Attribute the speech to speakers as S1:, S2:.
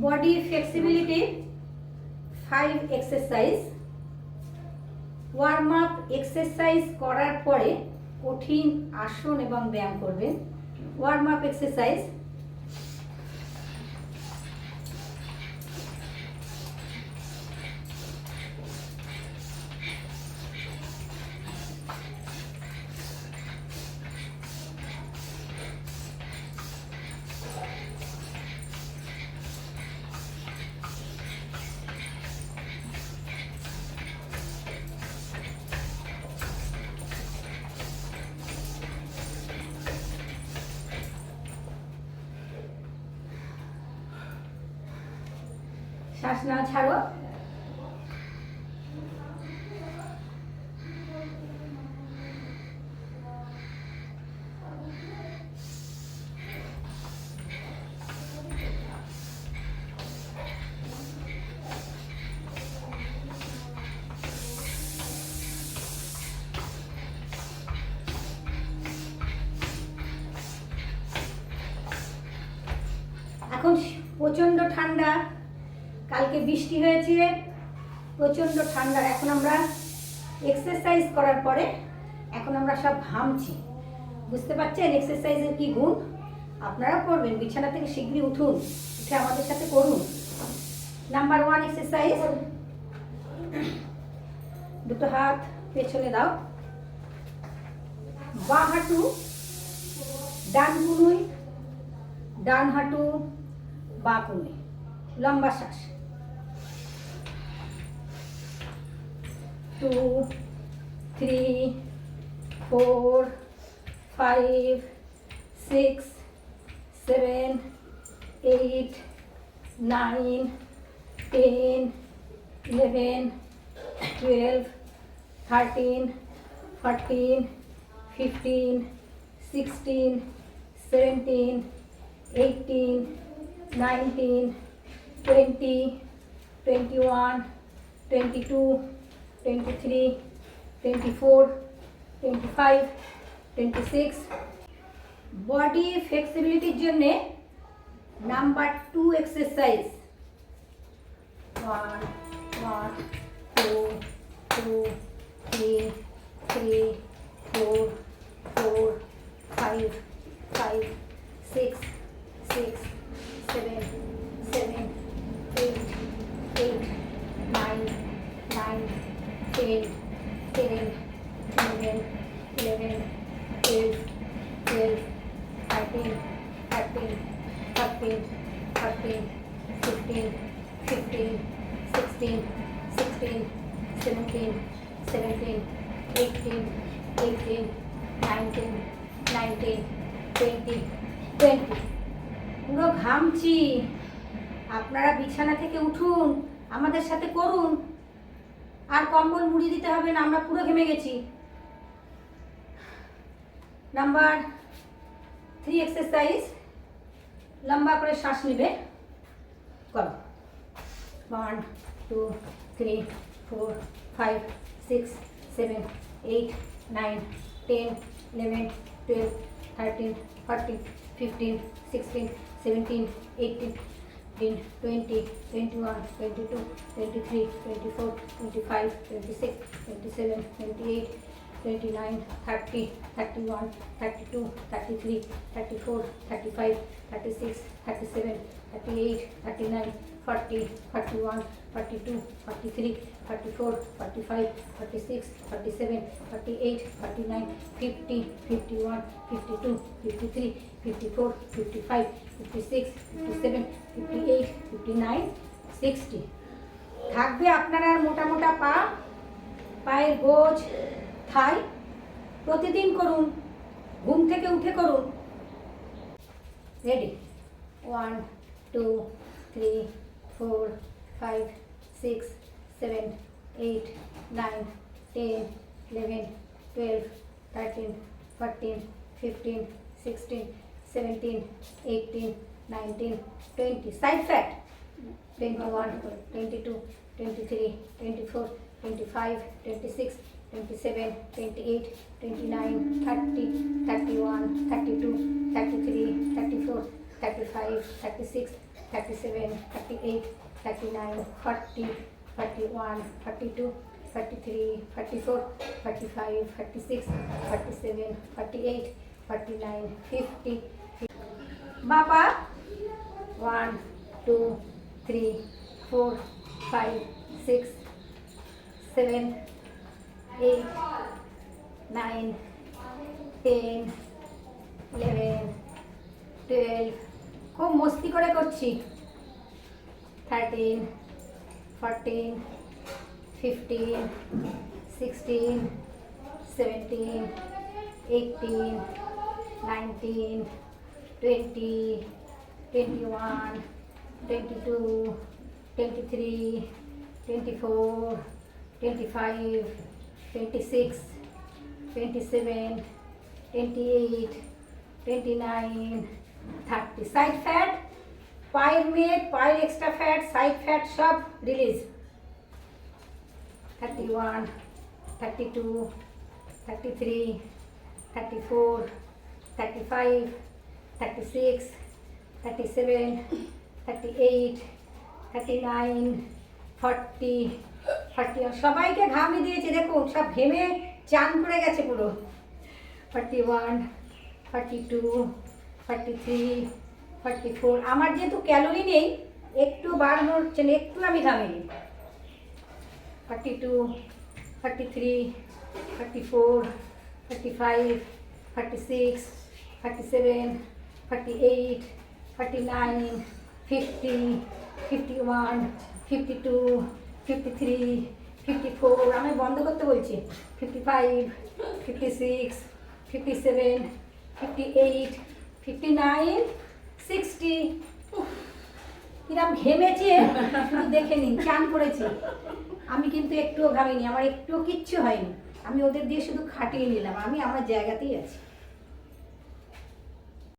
S1: Body flexibility 5 exercise. Warm up exercise করার পরে কঠিন আসন এবং ব্যায়াম করবেন। Warm up exercise. শ্বাস না ছাড়ো। এখন প্রচন্ড ঠান্ডা, কালকে বৃষ্টি হয়েছে, প্রচন্ড ঠান্ডা। এখন আমরা এক্সারসাইজ করার পরে এখন আমরা সব ঘামছি। বুঝতে পারছেন এক্সারসাইজের কি গুণ? আপনারা করবেন, বিছানা থেকে শীঘ্রই উঠুন, উঠে আমাদের সাথে করুন। Number 1 exercise. দুটো হাত পেছনে দাও, বাঁ হাঁটু ডান কুনুই, ডান হাঁটু বাঁ কুনুই। লম্বা শ্বাস। 2 3 4 5 6 7 8 9 10 11 12 13 14 15 16 17 18 19 20 21 22 23 24 25 26। বডি ফ্লেক্সিবিলিটির জন্য নাম্বার 2 এক্সারসাইজ। 1 1 2 2 3 3 4 4 5 5 6 6 7 7 8 8 9 9 10 10 11 11 12 12 13 13 14 14 15 15 16 16 17 17 18 18 19 19 20 20। পুরো ঘামছি, আপনারা বিছানা থেকে উঠুন, আমাদের সাথে করুন। আর কম্বল মুড়ি দিতে হবে না, আমরা পুরো ঘেমে গেছি। Number 3 exercise. লম্বা করে শ্বাস নেবে, করো। 1 2 3 4 5 6 7 8 9 10 11 12 13 14 15 16 17 18 20 21 22 23 24 25 26 27 28 29 30 31 32 33 34 35 36 37 38 39 40 41 42 43 44 45 46 47 48 49 50 51 52 53 54 55 56 57 58 59 60। থাকবে আপনারা মোটা মোটা পা, পায়ের গোজ, থাই। প্রতিদিন করুন, ঘুম থেকে উঠে করুন। রেডি? 1 2 3 4 5 6 7 8 9 10 11 12 13 14 15 16 17 18 19 20। Side fat 21 22 23 24 25 26 27 28 29 30 31 32 33 34 35, 36, 37, 38, 39, 40, 41, 42, 43, 44, 45, 46, 47, 48, 49, 50. Baba, 1, 2, 3, 4, 5, 6, 7, 8, 9, 10, 11, 12. খুব মস্তি করে করছি। 13, 14, 15, 16, 17, 18, 19, 20, 21, 22, 23, 24, 25, 26, 27, 28, 29, 30. Side fat, পায়ের মেদ, পায়ের এক্সট্রা ফ্যাট, সাইড ফ্যাট সব রিলিজ। 31, 32, 33, 34, 35, 36, 37, 38, 39, 40, 41. সবাইকে ঘামে দিয়েছে, দেখুন সব ঘেমে চান করে গেছে পুরো। 41, 42, 43, 44. আমার যেহেতু ক্যালোরি নেই, একটু বাড়ানো হচ্ছে না, একটু আমি ঘামিনি। 42, 43, 34, 35, 36, 37, 38, 39, 50, 51, 52, 53, 54. আমি বন্ধ করতে বলছি। 55, 56, 57, 58, 59, 60. কিরম ঘেমেছে শুধু দেখে নিন, চান করেছি। আমি কিন্তু একটুও ঘামিনি, আমার একটুও কিচ্ছু হয়নি। আমি ওদের দিয়ে শুধু খাটিয়ে নিলাম, আমি আমার জায়গাতেই আছি।